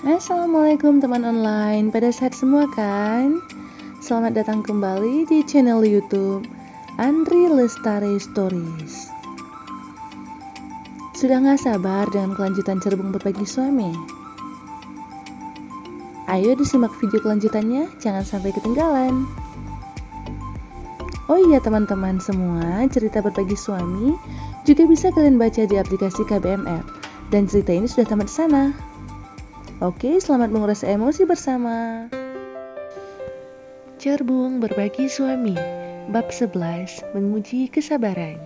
Assalamualaikum teman online, pada sehat semua kan? Selamat datang kembali di channel YouTube Andri Lestari Stories. Sudah gak sabar dengan kelanjutan Cerbung Berbagi Suami? Ayo disimak video kelanjutannya, jangan sampai ketinggalan. Oh iya teman-teman semua, cerita Berbagi Suami juga bisa kalian baca di aplikasi KBM App. Dan cerita ini sudah tamat di sana. Oke, selamat menguras emosi bersama. Cerbung Berbagi Suami, Bab 11, Menguji Kesabaran.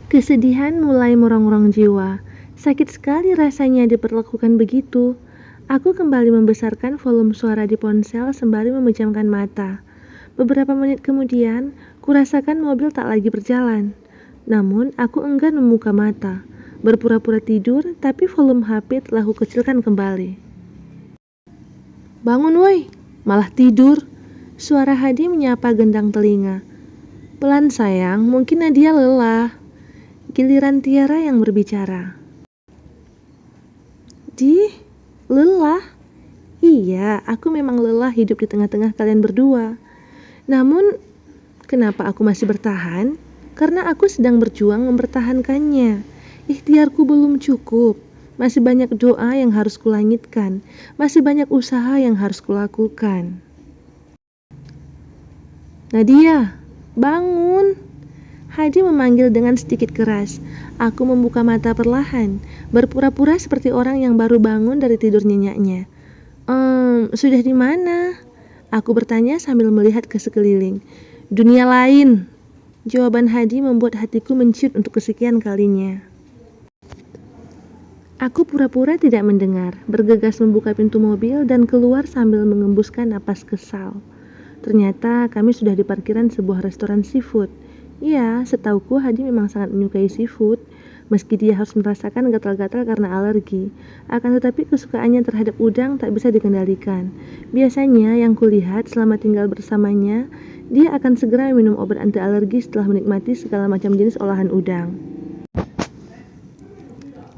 Kesedihan mulai merongrong jiwa. Sakit sekali rasanya diperlakukan begitu. Aku kembali membesarkan volume suara di ponsel sembari memejamkan mata. Beberapa menit kemudian, kurasakan mobil tak lagi berjalan. Namun, aku enggan membuka mata. Berpura-pura tidur, tapi volume HP telah kukecilkan kembali. Bangun woi, malah tidur. Suara Hadi menyapa gendang telinga. Pelan sayang, mungkin Nadia lelah. Giliran Tiara yang berbicara. Lelah? Iya, aku memang lelah hidup di tengah-tengah kalian berdua. Namun, kenapa aku masih bertahan? Karena aku sedang berjuang mempertahankannya. Ikhtiarku belum cukup. Masih banyak doa yang harus kulangitkan. Masih banyak usaha yang harus kulakukan. Nadia, bangun. Hadi memanggil dengan sedikit keras. Aku membuka mata perlahan, berpura-pura seperti orang yang baru bangun dari tidur nyenyaknya. Sudah di mana? Aku bertanya sambil melihat ke sekeliling. Dunia lain. Jawaban Hadi membuat hatiku menciut untuk kesekian kalinya. Aku pura-pura tidak mendengar, bergegas membuka pintu mobil dan keluar sambil mengembuskan napas kesal. Ternyata kami sudah di parkiran sebuah restoran seafood. Ya, setauku Hadi memang sangat menyukai seafood, meski dia harus merasakan gatal-gatal karena alergi. Akan tetapi kesukaannya terhadap udang tak bisa dikendalikan. Biasanya yang kulihat selama tinggal bersamanya, dia akan segera minum obat anti alergi setelah menikmati segala macam jenis olahan udang.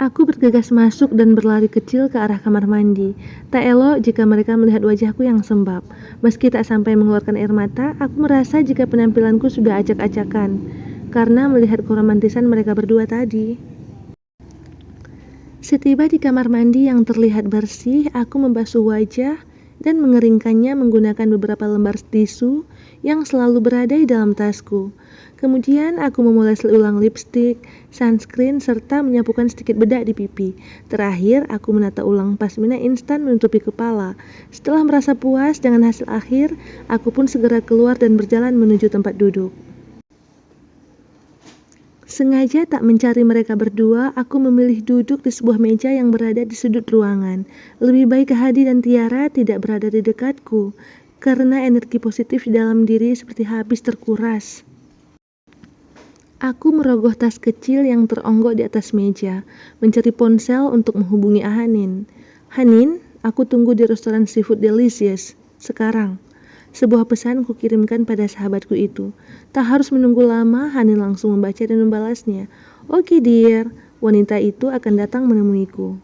Aku bergegas masuk dan berlari kecil ke arah kamar mandi. Tak elok jika mereka melihat wajahku yang sembab. Meski tak sampai mengeluarkan air mata, aku merasa jika penampilanku sudah acak-acakan karena melihat keromantisan mereka berdua tadi. Setiba di kamar mandi yang terlihat bersih, aku membasuh wajah dan mengeringkannya menggunakan beberapa lembar tisu yang selalu berada di dalam tasku. Kemudian aku memoles ulang lipstik, sunscreen, serta menyapukan sedikit bedak di pipi. Terakhir, aku menata ulang pasmina instan menutupi kepala. Setelah merasa puas dengan hasil akhir, aku pun segera keluar dan berjalan menuju tempat duduk. Sengaja tak mencari mereka berdua, aku memilih duduk di sebuah meja yang berada di sudut ruangan. Lebih baik Hadi dan Tiara tidak berada di dekatku, karena energi positif di dalam diri seperti habis terkuras. Aku merogoh tas kecil yang teronggok di atas meja, mencari ponsel untuk menghubungi Hanin. Hanin, aku tunggu di restoran seafood delicious. Sekarang. Sebuah pesan kukirimkan pada sahabatku itu. Tak harus menunggu lama, Hanin langsung membaca dan membalasnya. Oke dear, wanita itu akan datang menemuiku.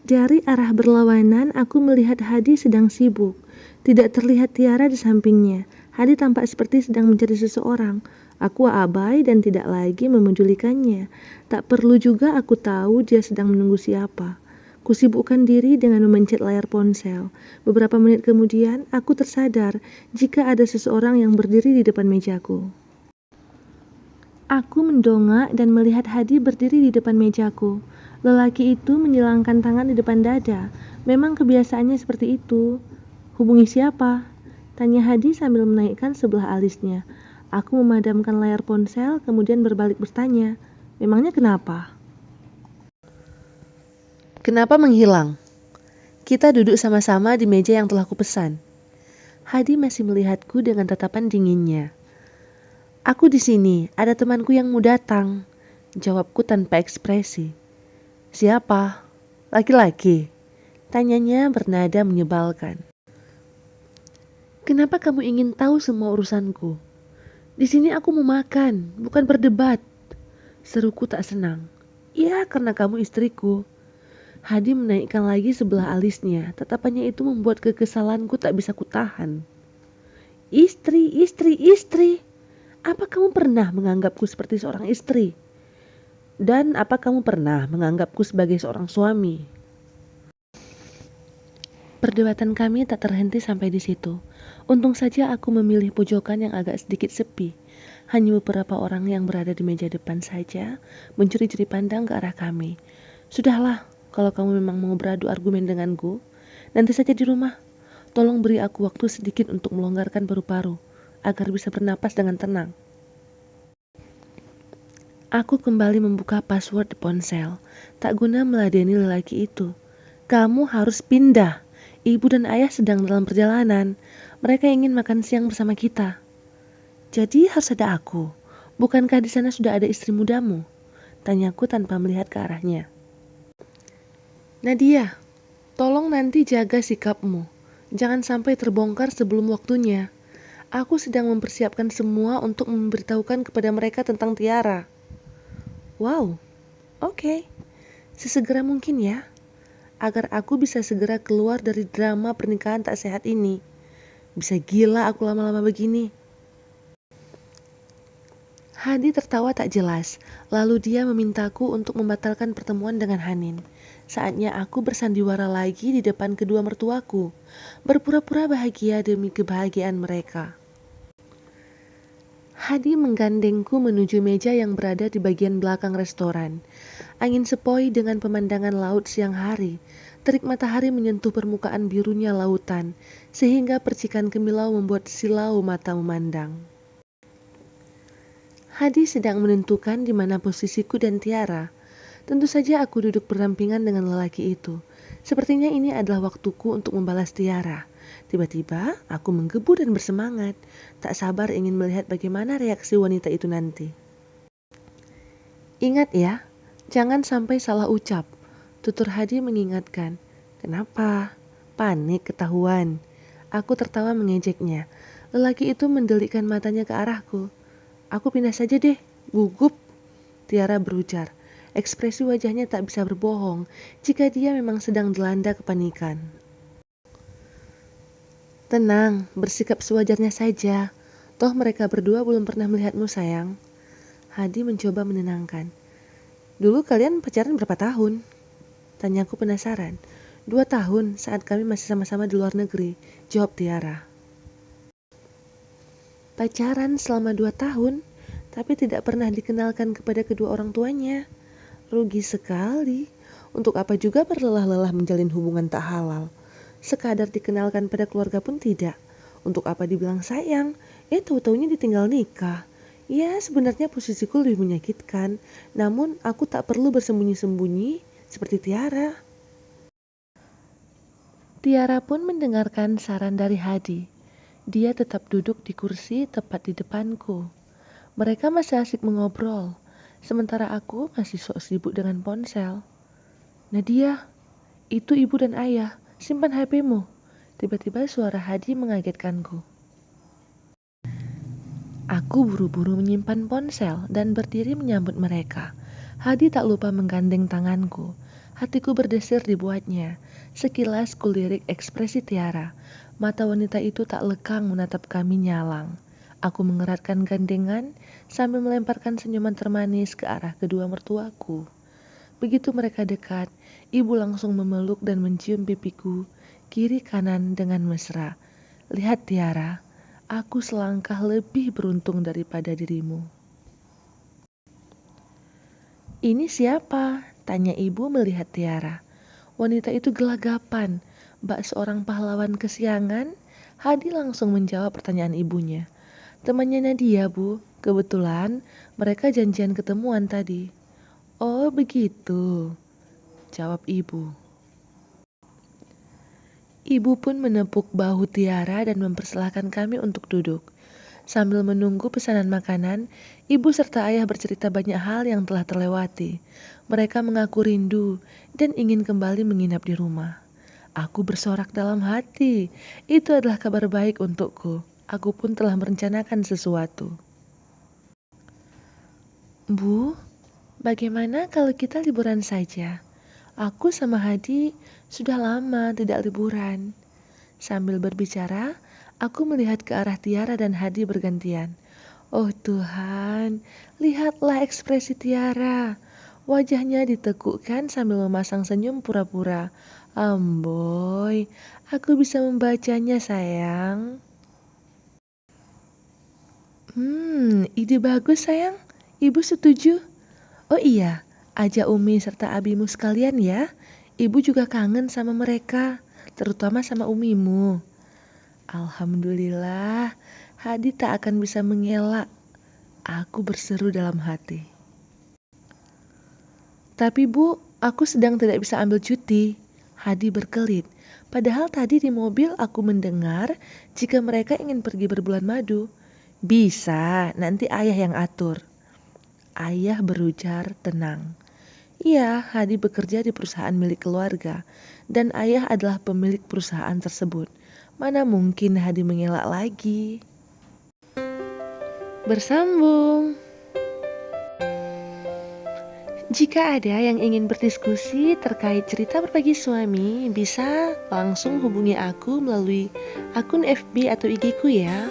Dari arah berlawanan, aku melihat Hadi sedang sibuk. Tidak terlihat Tiara di sampingnya. Hadi tampak seperti sedang mencari seseorang. Aku abai dan tidak lagi memedulikannya. Tak perlu juga aku tahu dia sedang menunggu siapa. Kusibukkan diri dengan memencet layar ponsel. Beberapa menit kemudian, aku tersadar jika ada seseorang yang berdiri di depan mejaku. Aku mendongak dan melihat Hadi berdiri di depan mejaku. Lelaki itu menyilangkan tangan di depan dada. Memang kebiasaannya seperti itu. Hubungi siapa? Tanya Hadi sambil menaikkan sebelah alisnya. Aku memadamkan layar ponsel, kemudian berbalik bertanya, memangnya kenapa? Kenapa menghilang? Kita duduk sama-sama di meja yang telah kupesan. Hadi masih melihatku dengan tatapan dinginnya. Aku di sini, ada temanku yang mau datang. Jawabku tanpa ekspresi. Siapa? Laki-laki? Tanyanya bernada menyebalkan. Kenapa kamu ingin tahu semua urusanku? Di sini aku mau makan, bukan berdebat. Seruku tak senang. Ya, karena kamu istriku. Hadi menaikkan lagi sebelah alisnya. Tatapannya itu membuat kekesalanku tak bisa kutahan. Istri, istri, istri. Apa kamu pernah menganggapku seperti seorang istri? Dan apa kamu pernah menganggapku sebagai seorang suami? Perdebatan kami tak terhenti sampai di situ. Untung saja aku memilih pojokan yang agak sedikit sepi. Hanya beberapa orang yang berada di meja depan saja mencuri-curi pandang ke arah kami. Sudahlah, kalau kamu memang mau beradu argumen denganku, nanti saja di rumah. Tolong beri aku waktu sedikit untuk melonggarkan paru-paru, agar bisa bernapas dengan tenang. Aku kembali membuka password di ponsel, tak guna meladeni lelaki itu. Kamu harus pindah. Ibu dan ayah sedang dalam perjalanan. Mereka ingin makan siang bersama kita. Jadi harus ada aku. Bukankah di sana sudah ada istri mudamu? Tanyaku tanpa melihat ke arahnya. Nadia, tolong nanti jaga sikapmu. Jangan sampai terbongkar sebelum waktunya. Aku sedang mempersiapkan semua untuk memberitahukan kepada mereka tentang Tiara. Wow, oke. Sesegera mungkin ya. Agar aku bisa segera keluar dari drama pernikahan tak sehat ini. Bisa gila aku lama-lama begini. Hadi tertawa tak jelas, lalu dia memintaku untuk membatalkan pertemuan dengan Hanin. Saatnya aku bersandiwara lagi di depan kedua mertuaku, berpura-pura bahagia demi kebahagiaan mereka. Hadi menggandengku menuju meja yang berada di bagian belakang restoran. Angin sepoi dengan pemandangan laut siang hari. Terik matahari menyentuh permukaan birunya lautan, sehingga percikan kemilau membuat silau mata memandang. Hadi sedang menentukan di mana posisiku dan Tiara. Tentu saja aku duduk berdampingan dengan lelaki itu. Sepertinya ini adalah waktuku untuk membalas Tiara. Tiba-tiba aku menggebu dan bersemangat. Tak sabar ingin melihat bagaimana reaksi wanita itu nanti. Ingat ya, jangan sampai salah ucap. Tutur Hadi mengingatkan. Kenapa? Panik ketahuan. Aku tertawa mengejeknya. Lelaki itu mendelikkan matanya ke arahku. Aku pindah saja deh, gugup. Tiara berujar. Ekspresi wajahnya tak bisa berbohong jika dia memang sedang dilanda kepanikan. Tenang, bersikap sewajarnya saja. Toh mereka berdua belum pernah melihatmu sayang. Hadi mencoba menenangkan. Dulu kalian pacaran berapa tahun? Tanyaku penasaran. 2 tahun saat kami masih sama-sama di luar negeri, jawab Tiara. Pacaran selama 2 tahun, tapi tidak pernah dikenalkan kepada kedua orang tuanya. Rugi sekali. Untuk apa juga berlelah-lelah menjalin hubungan tak halal? Sekadar dikenalkan pada keluarga pun tidak. Untuk apa dibilang sayang? Tahu-taunya ditinggal nikah. Ya, sebenarnya posisiku lebih menyakitkan. Namun, aku tak perlu bersembunyi-sembunyi seperti Tiara. Tiara pun mendengarkan saran dari Hadi. Dia tetap duduk di kursi tepat di depanku. Mereka masih asik mengobrol, sementara aku masih sok sibuk dengan ponsel. Nadia, itu ibu dan ayah, simpan HP-mu. Tiba-tiba suara Hadi mengagetkanku. Aku buru-buru menyimpan ponsel dan berdiri menyambut mereka. Hadi tak lupa menggandeng tanganku. Hatiku berdesir dibuatnya. Sekilas kulirik ekspresi Tiara. Mata wanita itu tak lekang menatap kami nyalang. Aku mengeratkan gandengan sambil melemparkan senyuman termanis ke arah kedua mertuaku. Begitu mereka dekat, ibu langsung memeluk dan mencium pipiku, kiri kanan dengan mesra. Lihat Tiara, aku selangkah lebih beruntung daripada dirimu. Ini siapa? Tanya ibu melihat Tiara. Wanita itu gelagapan. Bak seorang pahlawan kesiangan, Hadi langsung menjawab pertanyaan ibunya. Temannya Nadia, Bu. Kebetulan mereka janjian ketemuan tadi. Oh, begitu, jawab ibu. Ibu pun menepuk bahu Tiara dan mempersilahkan kami untuk duduk. Sambil menunggu pesanan makanan, ibu serta ayah bercerita banyak hal yang telah terlewati. Mereka mengaku rindu dan ingin kembali menginap di rumah. Aku bersorak dalam hati. Itu adalah kabar baik untukku. Aku pun telah merencanakan sesuatu. Bu, bagaimana kalau kita liburan saja? Aku sama Hadi sudah lama tidak liburan. Sambil berbicara, aku melihat ke arah Tiara dan Hadi bergantian. Oh Tuhan, lihatlah ekspresi Tiara. Wajahnya ditekukkan sambil memasang senyum pura-pura. Amboy, aku bisa membacanya sayang. Ide bagus sayang. Ibu setuju. Oh iya, ajak Umi serta abimu sekalian ya. Ibu juga kangen sama mereka, terutama sama umimu. Alhamdulillah, Hadi tak akan bisa mengelak. Aku berseru dalam hati. Tapi Bu, aku sedang tidak bisa ambil cuti. Hadi berkelit. Padahal tadi di mobil aku mendengar jika mereka ingin pergi berbulan madu. Bisa, nanti ayah yang atur. Ayah berujar tenang. Iya, Hadi bekerja di perusahaan milik keluarga, dan ayah adalah pemilik perusahaan tersebut. Mana mungkin Hadi mengelak lagi. Bersambung. Jika ada yang ingin berdiskusi terkait cerita berbagi suami, bisa langsung hubungi aku melalui akun FB atau IG-ku ya.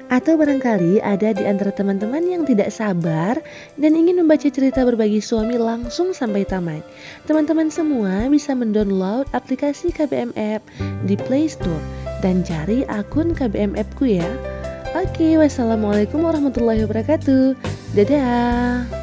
Atau barangkali ada di antara teman-teman yang tidak sabar dan ingin membaca cerita berbagi suami langsung sampai tamat. Teman-teman semua bisa mendownload aplikasi KBM App di Play Store dan cari akun KBM App-ku ya. Oke, wassalamualaikum warahmatullahi wabarakatuh. Dadah.